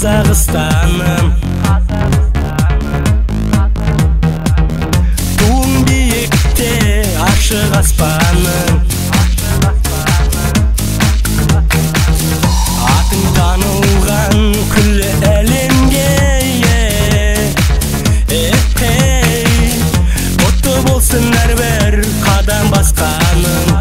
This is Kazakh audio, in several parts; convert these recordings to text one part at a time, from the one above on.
Қазақстаным. Туың биікте ашық аспаның, атың танылған күллі әлемге. Құтты болсын әрбір қадам басқаның.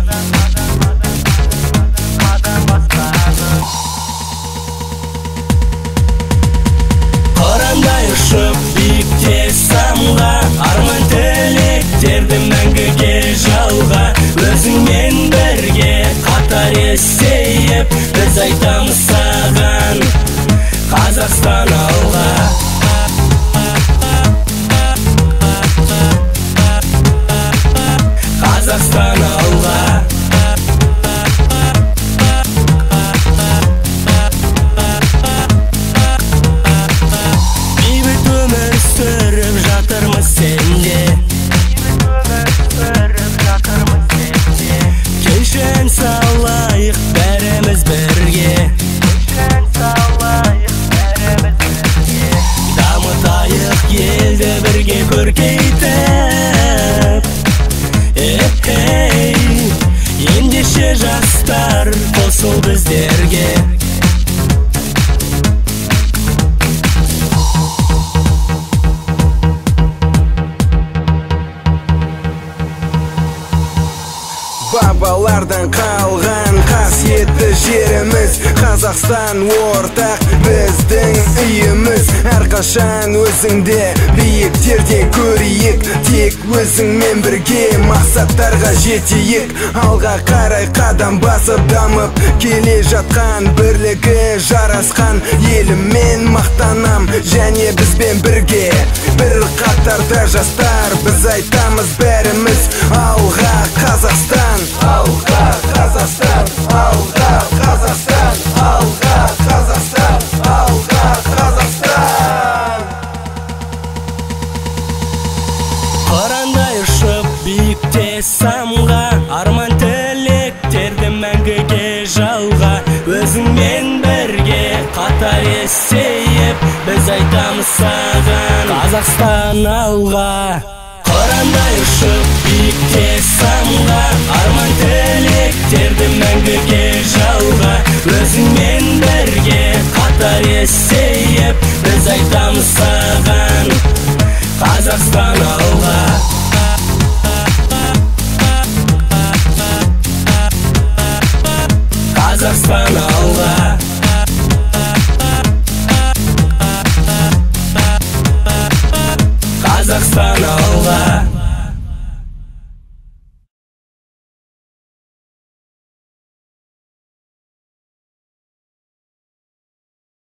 Қырандай ұшып биікте самға, арман тілектерді мәңгіге жалға. Өзіңмен бірге қатар есейіп, біз айтамыз саған Қазақстан алға. Қазақстан алға. Бейбіт өмір сүріп жатырмыз сенде, келші ән салайық бәріміз бірге. Дамытайық елді бірге көркейтіп. Ендеше жастар қосыл біздерге. Бабалардан қалған қасиетті жеріміз, Қазақстан ортақ біздің үйіміз. Әрқашан өзіңде биіктерден көрейік, тек өзіңмен бірге мақсаттарға жетейік. Алға қарай қадам басып дамып келе жатқан, бірлігі жарасқан еліммен мақтанам, және бізбен бірге бір қатарда жастар. Біз айтамыз бәріміз алға Қазақстан, алға Қазақстан, алға Қазақстан, алға Қазақстан, алға Қазақстан. Қырандай ұшып биікте самға, арман тілектерді мәңгіге жалға. Өзіңмен бірге қатар есейіп, біз айтамыз саған Қазақстан алға. Қырандай ұшып биікте самға, арман тілектерді мәңгіге жалға. Өзіңмен бірге қатар есейіп, біз айтамыз саған Қазақстан алға. Қазақстан алға.